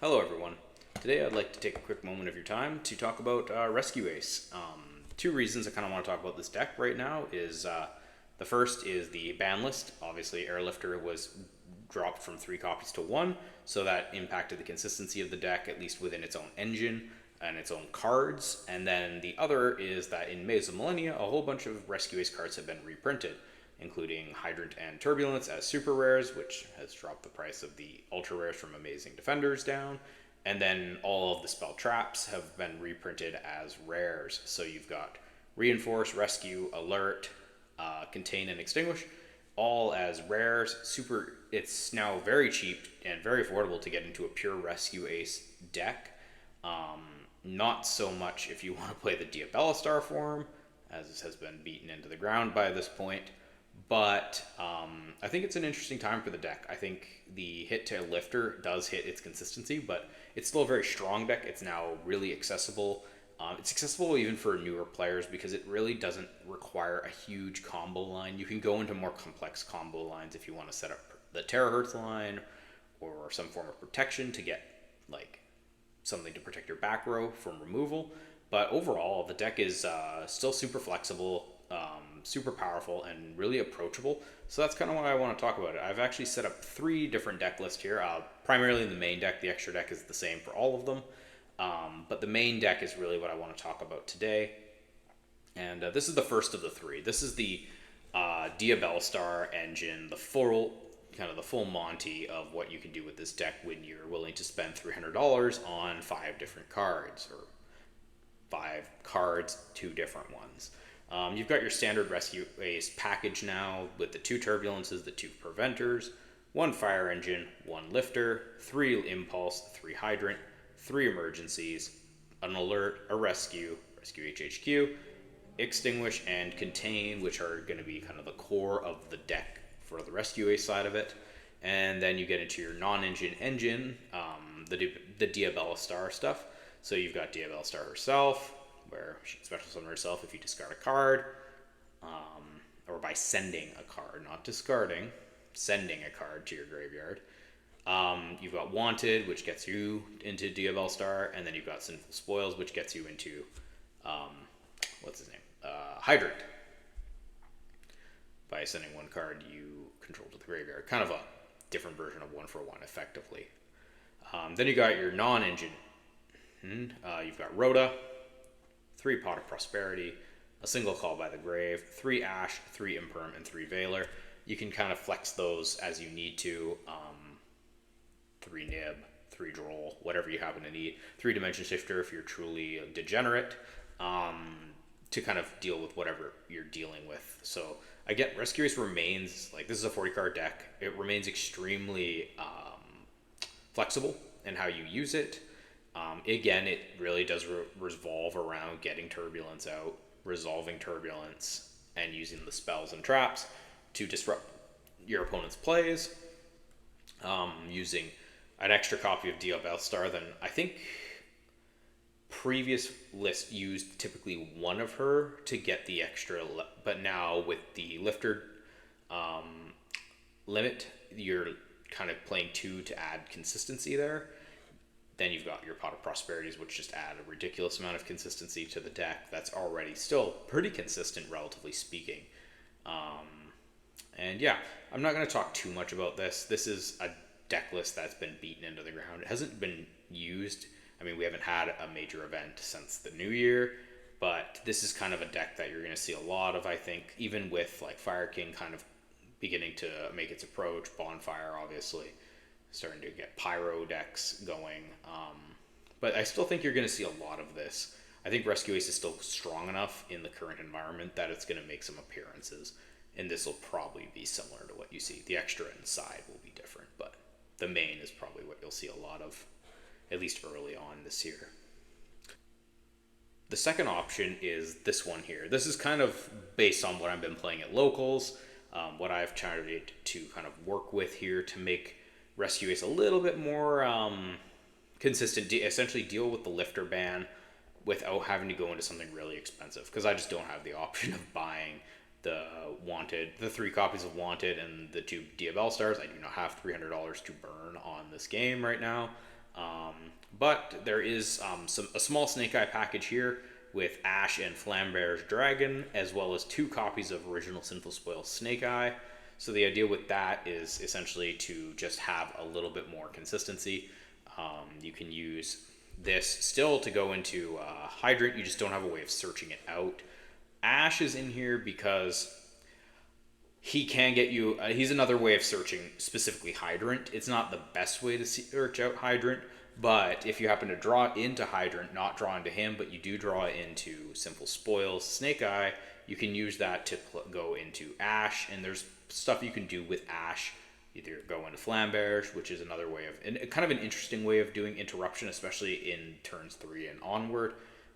Hello, everyone. Today, I'd like to take a quick moment of your time to talk about Rescue Ace. Two reasons I kind of want to talk about this deck right now is the first is the ban list. Obviously, Airlifter was dropped from 3 copies to 1, so that impacted the consistency of the deck, at least within its own engine and its own cards. And then the other is that in Maze of Millennia, a whole bunch of Rescue Ace cards have been reprinted, including Hydrant and Turbulence as super rares, which has dropped the price of the ultra rares from Amazing Defenders down. And then all of the spell traps have been reprinted as rares. So you've got Reinforce, Rescue, Alert, Contain, and Extinguish, all as rares. Super. It's now very cheap and very affordable to get into a pure Rescue Ace deck. Um, Not so much if you want to play the Diabellstar form, as has been beaten into the ground by this point. But I think it's an interesting time for the deck. I think the hit to lifter does hit its consistency, but it's still a very strong deck. It's now really accessible. It's accessible even for newer players because it really doesn't require a huge combo line. You can go into more complex combo lines if you want to set up the Terahertz line or some form of protection to get like something to protect your back row from removal. But overall, the deck is still super flexible, super powerful, and really approachable. So that's kind of why I want to talk about it. I've actually set up 3 different deck lists here. Primarily in the main deck, the extra deck is the same for all of them. But the main deck is really what I want to talk about today. And this is the first of the 3. This is the Diabellstar engine, the full Monty of what you can do with this deck when you're willing to spend $300 on 5 different cards, or 5 cards, 2 different ones. You've got your standard Rescue Ace package now with the 2 turbulences, the 2 preventers, 1 fire engine, 1 lifter, 3 impulse, 3 hydrant, 3 emergencies, an alert, a rescue HHQ, extinguish, and contain, which are going to be kind of the core of the deck for the Rescue Ace side of it. And then you get into your non-engine engine, the Diabellstar stuff. So you've got Diabellstar herself, where she can special summon herself if you discard a card, or by sending a card, not discarding, sending a card to your graveyard. You've got Wanted, which gets you into Diabellstar, and then you've got Sinful Spoils, which gets you into um, what's his name, Hydrant, by sending 1 card you control to the graveyard. Kind of a different version of 1-for-1, effectively. Then you got your non-engine. You've got Rhoda, 3 Pot of Prosperity, a single Call by the Grave, 3 Ash, 3 Imperm, and 3 Veiler. You can kind of flex those as you need to. 3 Nib, 3 Droll, whatever you happen to need. 3 Dimension Shifter if you're truly a degenerate, to kind of deal with whatever you're dealing with. So I get Rescue Ace remains, like, this is a 40 card deck. It remains extremely flexible in how you use it. Again, it really does revolve around getting Turbulence out, resolving Turbulence, and using the spells and traps to disrupt your opponent's plays. Using an extra copy of Diabellstar than I think previous list used typically 1 of her to get the extra, but now with the lifter limit, you're kind of playing 2 to add consistency there. Then you've got your Pot of Prosperities, which just add a ridiculous amount of consistency to the deck that's already still pretty consistent, relatively speaking. And yeah, I'm not going to talk too much about this. This is a deck list that's been beaten into the ground. It hasn't been used. I mean, we haven't had a major event since the new year, but this is kind of a deck that you're going to see a lot of, I think, even with like Fire King kind of beginning to make its approach, Bonfire, obviously starting to get pyro decks going. But I still think you're going to see a lot of this. I think Rescue Ace is still strong enough in the current environment that it's going to make some appearances, and this will probably be similar to what you see. The extra inside will be different, but the main is probably what you'll see a lot of, at least early on this year. The second option is this one here. This is kind of based on what I've been playing at locals, what I've tried to kind of work with here to make Rescue Ace a little bit more consistent, essentially deal with the lifter ban without having to go into something really expensive, because I just don't have the option of buying the 3 copies of Wanted and the 2 Diabellstars. I do not have $300 to burn on this game right now. But there is a small Snake Eye package here with Ash and Flambear's Dragon, as well as 2 copies of original Sinful Spoil Snake Eye. So the idea with that is essentially to just have a little bit more consistency. You can use this still to go into Hydrant, you just don't have a way of searching it out. Ash is in here because he can get you, he's another way of searching specifically Hydrant. It's not the best way to search out Hydrant, but if you happen to draw into Hydrant, not draw into him, but you do draw into Simple Spoils Snake Eye, you can use that to go into Ash, and there's stuff you can do with Ash. Either go into Flambear's, which is another way of, and kind of an interesting way of doing interruption, especially in turns 3 and onward,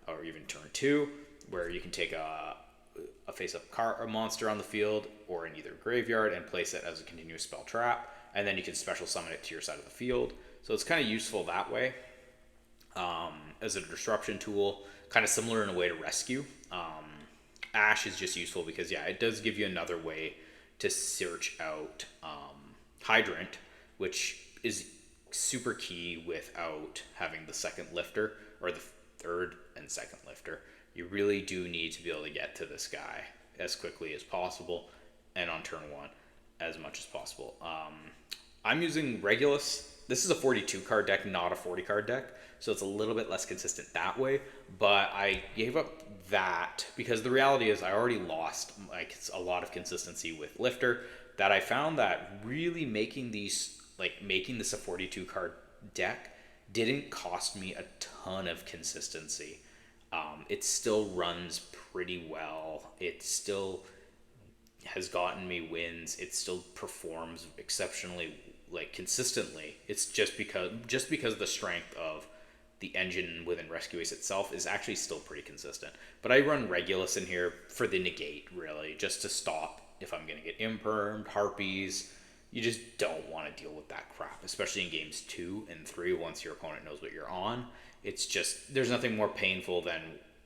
or even turn 2, where you can take a face-up a monster on the field or in either graveyard and place it as a continuous spell trap, and then you can special summon it to your side of the field. So it's kind of useful that way as a disruption tool, kind of similar in a way to Rescue. Ash is just useful because, yeah, it does give you another way to search out Hydrant, which is super key without having the second lifter, or the third and second lifter. You really do need to be able to get to this guy as quickly as possible, and on turn 1 as much as possible. I'm using Regulus. This is a 42 card deck, not a 40 card deck, so it's a little bit less consistent that way, but I gave up that because the reality is I already lost like a lot of consistency with Lifter, that I found that really making this a 42 card deck didn't cost me a ton of consistency. It still runs pretty well. It still has gotten me wins. It still performs exceptionally, consistently. It's just because the strength of the engine within Rescue Ace itself is actually still pretty consistent. But I run Regulus in here for the negate, really, just to stop if I'm going to get impermed, harpies. You just don't want to deal with that crap, especially in games 2 and 3 once your opponent knows what you're on. It's just, there's nothing more painful than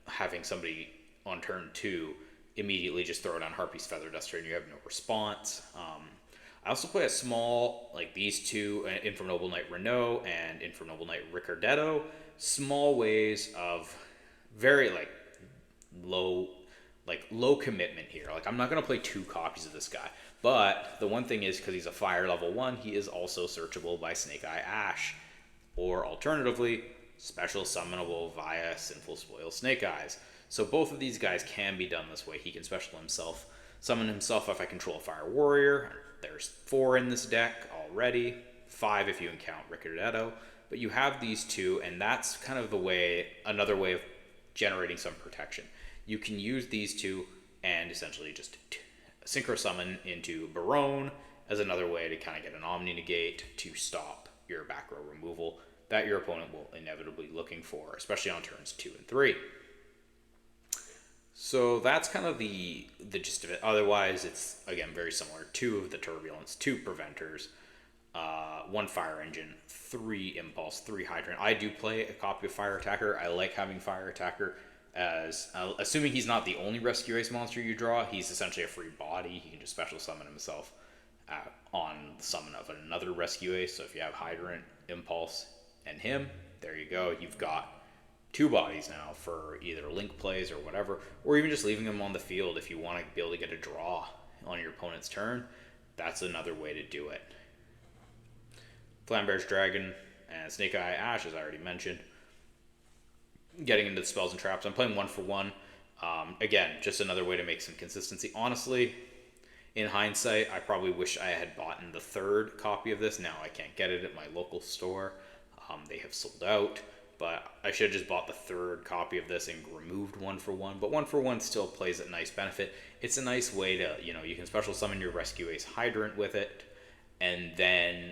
having somebody on turn 2 immediately just throw down Harpy's Feather Duster and you have no response. I also play a small, these two, Infernal Knight Renault and Infernal Knight Ricardetto, small ways of very, low commitment here. I'm not going to play 2 copies of this guy, but the one thing is, because he's a fire level 1, he is also searchable by Snake Eye Ash, or alternatively, special summonable via Sinful Spoil Snake Eyes. So both of these guys can be done this way. He can summon himself if I control a Fire Warrior. There's 4 in this deck already, 5 if you count Ricardetto, but you have these 2, and that's kind of another way of generating some protection. You can use these 2 and essentially just synchro summon into Barone as another way to kind of get an Omni Negate to stop your back row removal that your opponent will inevitably be looking for, especially on turns 2 and 3. So that's kind of the gist of it. Otherwise, it's, again, very similar. 2 of the Turbulence, 2 Preventers, 1 Fire Engine, 3 Impulse, 3 Hydrant. I do play a copy of Fire Attacker. I like having Fire Attacker as, assuming he's not the only Rescue Ace monster you draw, he's essentially a free body. He can just special summon himself on the summon of another Rescue Ace. So if you have Hydrant, Impulse, and him, there you go. You've got 2 bodies now for either link plays or whatever, or even just leaving them on the field if you want to be able to get a draw on your opponent's turn. That's another way to do it. Flambear's Dragon and Snake Eye Ash, as I already mentioned. Getting into the spells and traps, I'm playing 1 for 1. Again, just another way to make some consistency. Honestly, in hindsight, I probably wish I had bought the 3rd copy of this. Now I can't get it at my local store. They have sold out. But I should have just bought the 3rd copy of this and removed 1 for 1. But 1 for 1 still plays a nice benefit. It's a nice way to, you can special summon your Rescue Ace Hydrant with it. And then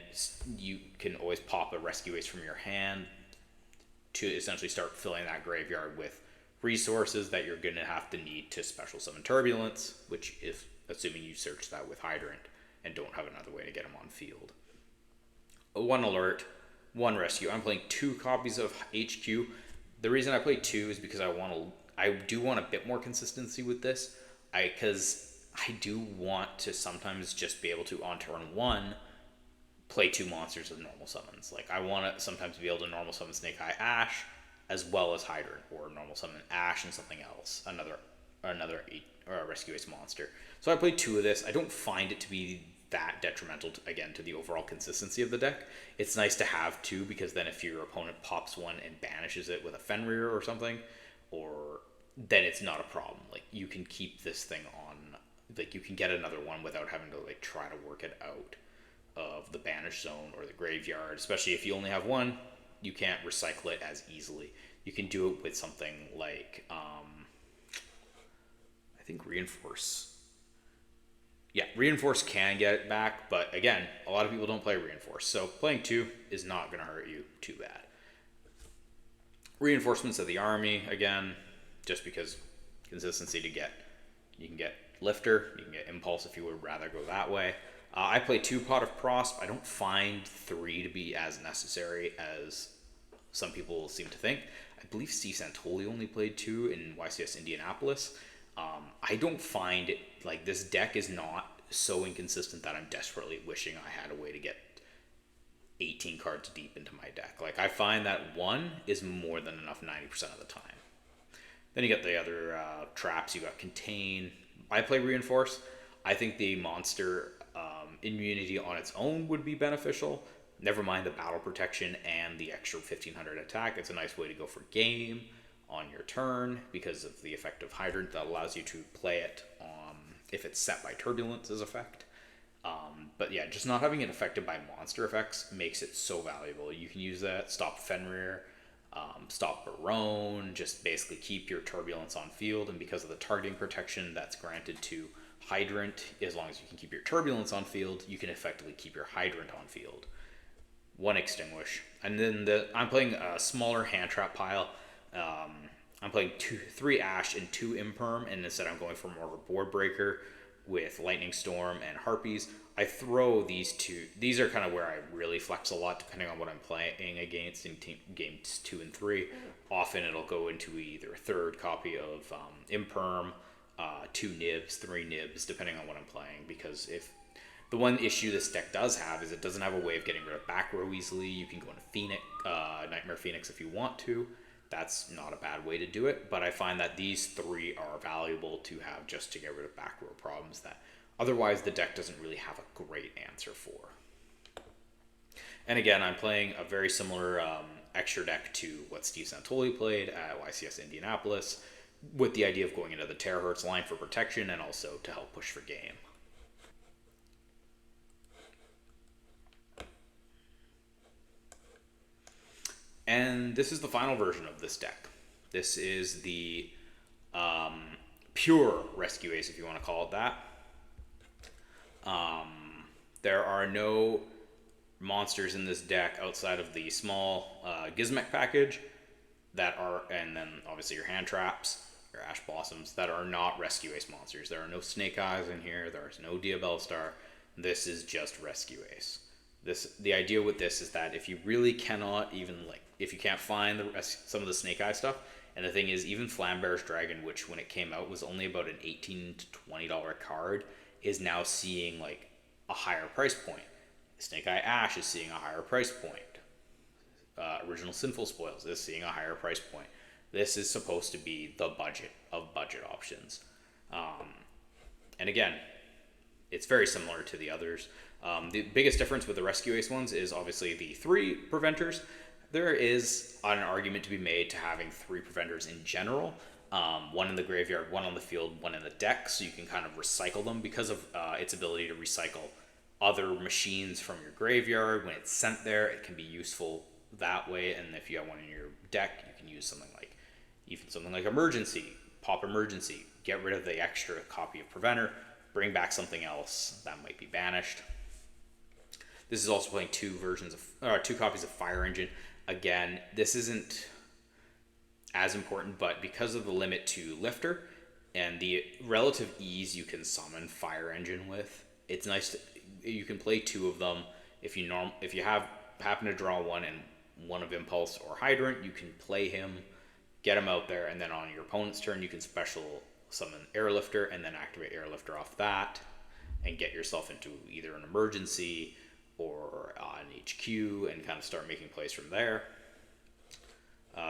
you can always pop a Rescue Ace from your hand to essentially start filling that graveyard with resources that you're going to have to need to special summon Turbulence, which is assuming you search that with Hydrant and don't have another way to get him on field. 1 alert. 1 rescue. I'm playing 2 copies of HQ. The reason I play 2 is because I do want a bit more consistency with this. Because I do want to sometimes just be able to, on turn 1, play two monsters with normal summons. Like I want to sometimes be able to normal summon Snake Eye Ash as well as Hydrant, or normal summon Ash and something else, another or a Rescue Ace monster. So I played two of this. I don't find it to be that detrimental again to the overall consistency of the deck. It's nice to have two, because then if your opponent pops one and banishes it with a Fenrir or something, or then it's not a problem. Like you can keep this thing on, like you can get another one without having to like try to work it out of the banish zone or the graveyard. Especially if you only have one, you can't recycle it as easily. You can do it with something like I think Reinforce. Yeah, Reinforce can get it back, but again, a lot of people don't play Reinforce, so playing two is not going to hurt you too bad. Reinforcements of the army, again, just because consistency to get. You can get Lifter, you can get Impulse if you would rather go that way. I play two Pot of Prosp. I don't find three to be as necessary as some people seem to think. I believe Steve Santoli only played two in YCS Indianapolis. I don't find it, like, this deck is not so inconsistent that I'm desperately wishing I had a way to get 18 cards deep into my deck. Like, I find that one is more than enough 90% of the time. Then you got the other traps. You got Contain. I play Reinforce. I think the monster immunity on its own would be beneficial. Never mind the battle protection and the extra 1500 attack. It's a nice way to go for game on your turn because of the effect of Hydrant that allows you to play it if it's set by Turbulence's effect. But yeah, just not having it affected by monster effects makes it so valuable. You can use that, stop Fenrir, stop Barone, just basically keep your Turbulence on field, and because of the targeting protection that's granted to Hydrant, as long as you can keep your Turbulence on field, you can effectively keep your Hydrant on field. One Extinguish. And then I'm playing a smaller hand trap pile. I'm playing 3 Ash and 2 Imperm, and instead I'm going for more of a board breaker with Lightning Storm and Harpies. I throw these two. These are kind of where I really flex a lot depending on what I'm playing against in games 2 and 3. Often it'll go into either a third copy of Imperm, 2 Nibs, 3 Nibs, depending on what I'm playing. Because if the one issue this deck does have is it doesn't have a way of getting rid of back row easily. You can go into Phoenix, Nightmare Phoenix if you want to. That's not a bad way to do it, but I find that these 3 are valuable to have just to get rid of back row problems that otherwise the deck doesn't really have a great answer for. And again, I'm playing a very similar extra deck to what Steve Santoli played at YCS Indianapolis, with the idea of going into the Terahertz line for protection and also to help push for game. And this is the final version of this deck. This is the pure Rescue Ace, if you want to call it that. There are no monsters in this deck outside of the small Gizmek package that are, and then obviously your hand traps, your Ash Blossoms, that are not Rescue Ace monsters. There are no Snake Eyes in here. There's no Diabellstar. This is just Rescue Ace. The idea with this is that if you really cannot even, like, if you can't find some of the Snake Eye stuff, and the thing is, even Flambear's Dragon, which when it came out was only about an $18 to $20 card, is now seeing like a higher price point. Snake Eye Ash is seeing a higher price point. Original Sinful Spoils is seeing a higher price point. This is supposed to be the budget of budget options. And again, it's very similar to the others. The biggest difference with the Rescue Ace ones is obviously the 3 preventers. There is an argument to be made to having 3 preventers in general. One in the graveyard, one on the field, one in the deck, so you can kind of recycle them because of its ability to recycle other machines from your graveyard. When it's sent there, it can be useful that way, and if you have one in your deck, you can use something like, even something like Emergency, pop Emergency, get rid of the extra copy of Preventer, bring back something else that might be banished. This is also playing 2 copies of Fire Engine. Again, this isn't as important, but because of the limit to Lifter and the relative ease you can summon Fire Engine with, it's nice to, you can play 2 of them. If you happen to draw one and one of Impulse or Hydrant, you can play him, get him out there, and then on your opponent's turn you can special summon Airlifter and then activate Airlifter off that and get yourself into either an Emergency or an HQ and kind of start making plays from there.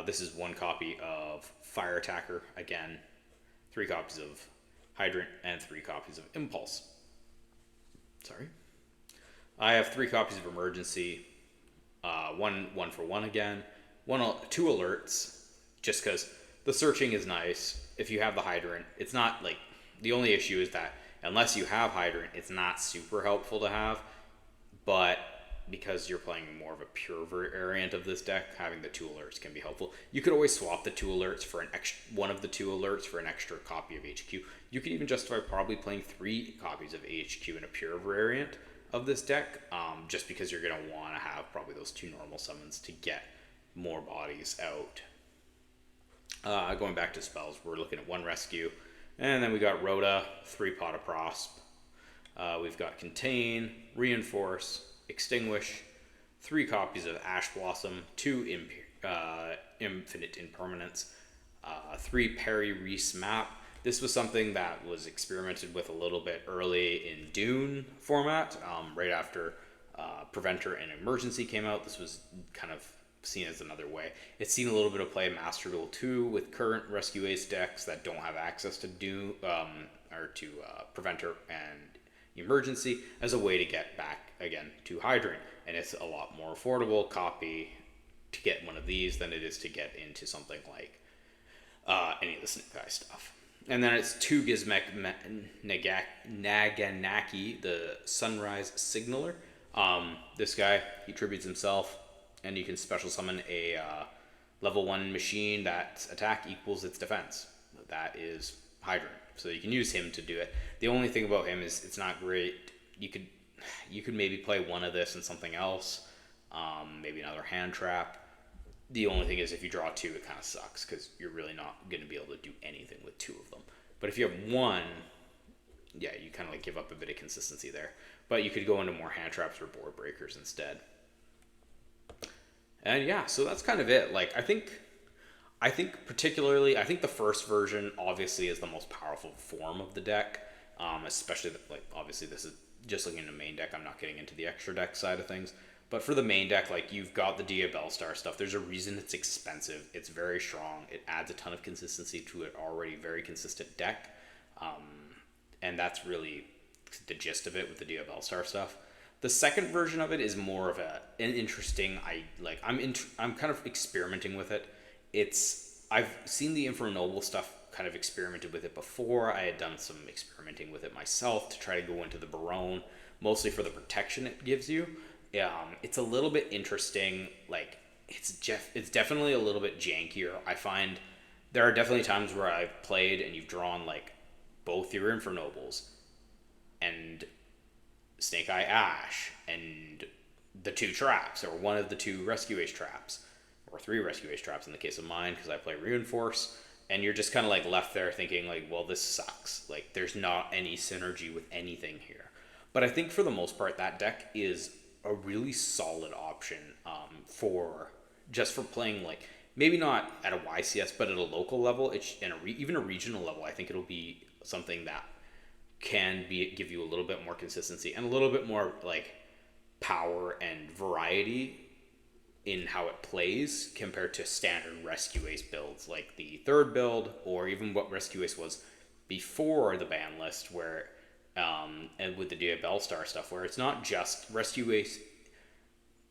This is 1 copy of Fire Attacker, again, 3 copies of Hydrant, and 3 copies of Impulse. Sorry. I have 3 copies of Emergency, one for 1 again, 2 alerts, just because the searching is nice. If you have the Hydrant, it's not like, the only issue is that unless you have Hydrant, it's not super helpful to have, but because you're playing more of a pure variant of this deck, having the 2 alerts can be helpful. You could always swap the 2 alerts for one of the 2 alerts for an extra copy of HQ. You could even justify probably playing 3 copies of HQ in a pure variant of this deck, just because you're going to want to have probably those 2 normal summons to get more bodies out. Going back to spells, we're looking at 1 rescue, and then we got Rhoda, 3 Pot of Prosp. We've got Contain, Reinforce, Extinguish, 3 copies of Ash Blossom, 2 Infinite Impermanence, 3 Parry Reese Map. This was something that was experimented with a little bit early in Dune format, right after Preventer and Emergency came out. This was kind of seen as another way. It's seen a little bit of play in Master Duel 2 with current Rescue Ace decks that don't have access to Dune, or to Preventer and Emergency, as a way to get back again to Hydrant, and it's a lot more affordable copy to get one of these than it is to get into something like any of the Snake Eye stuff. And then it's 2 Gizmek Naganaki, the Sunrise Signaler. This guy, he tributes himself, and you can special summon a level 1 machine that attack equals its defense. That is Hydrant. So you can use him to do it. The only thing about him is it's not great. You could maybe play 1 of this and something else, maybe another hand trap. The only thing is if you draw 2, it kind of sucks because you're really not going to be able to do anything with 2 of them. But if you have 1, yeah, you kind of like give up a bit of consistency there. But you could go into more hand traps or board breakers instead. And yeah, so that's kind of it. Like, I think particularly, I think the first version obviously is the most powerful form of the deck, especially like obviously this is just looking at the main deck. I'm not getting into the extra deck side of things, but for the main deck, like you've got the Diabellstar stuff. There's a reason it's expensive. It's very strong. It adds a ton of consistency to an already very consistent deck, and that's really the gist of it with the Diabellstar stuff. The second version of it is more of an interesting. I'm kind of experimenting with it. I've seen the Infernoble stuff kind of experimented with it before. I had done some experimenting with it myself to try to go into the Barone, mostly for the protection it gives you. It's a little bit interesting. Like it's definitely a little bit jankier. I find there are definitely times where I've played and you've drawn like both your Infernobles and Snake Eye Ash and the 2 traps, or one of the 2 Rescue Ace traps, or 3 Rescue Ace traps in the case of mine, because I play Reinforce, and you're just kind of like left there thinking like, well, this sucks. Like there's not any synergy with anything here. But I think for the most part, that deck is a really solid option for playing, like maybe not at a YCS, but at a local level, even a regional level. I think it'll be something that can give you a little bit more consistency and a little bit more like power and variety in how it plays compared to standard Rescue Ace builds like the 3rd build, or even what Rescue Ace was before the ban list, where and with the Diabellstar stuff, where it's not just Rescue Ace,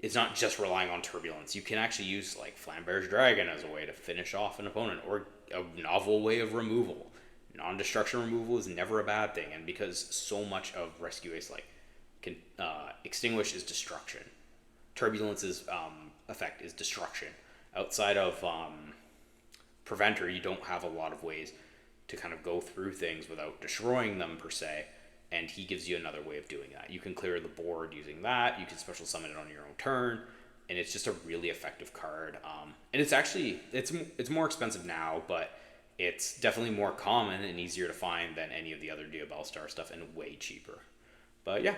it's not just relying on Turbulence. You can actually use like Flamberge Dragon as a way to finish off an opponent, or a novel way of removal. Non-destruction removal is never a bad thing, and because so much of Rescue Ace can Extinguish is destruction. Turbulence's effect is destruction. Outside of Preventer, you don't have a lot of ways to kind of go through things without destroying them per se, and he gives you another way of doing that. You can clear the board using that. You can special summon it on your own turn, and it's just a really effective card. And it's actually it's more expensive now, but it's definitely more common and easier to find than any of the other Diabellstar stuff, and way cheaper. But yeah,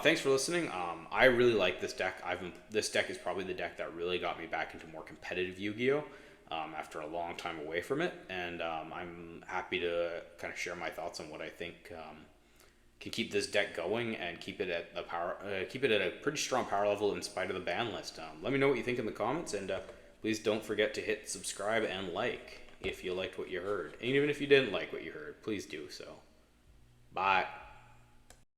thanks for listening. I really like this deck. This deck is probably the deck that really got me back into more competitive Yu-Gi-Oh! After a long time away from it, and I'm happy to kind of share my thoughts on what I think can keep this deck going and keep it at the power, keep it at a pretty strong power level in spite of the ban list. Let me know what you think in the comments, and please don't forget to hit subscribe and like if you liked what you heard. And even if you didn't like what you heard, please do so. Bye.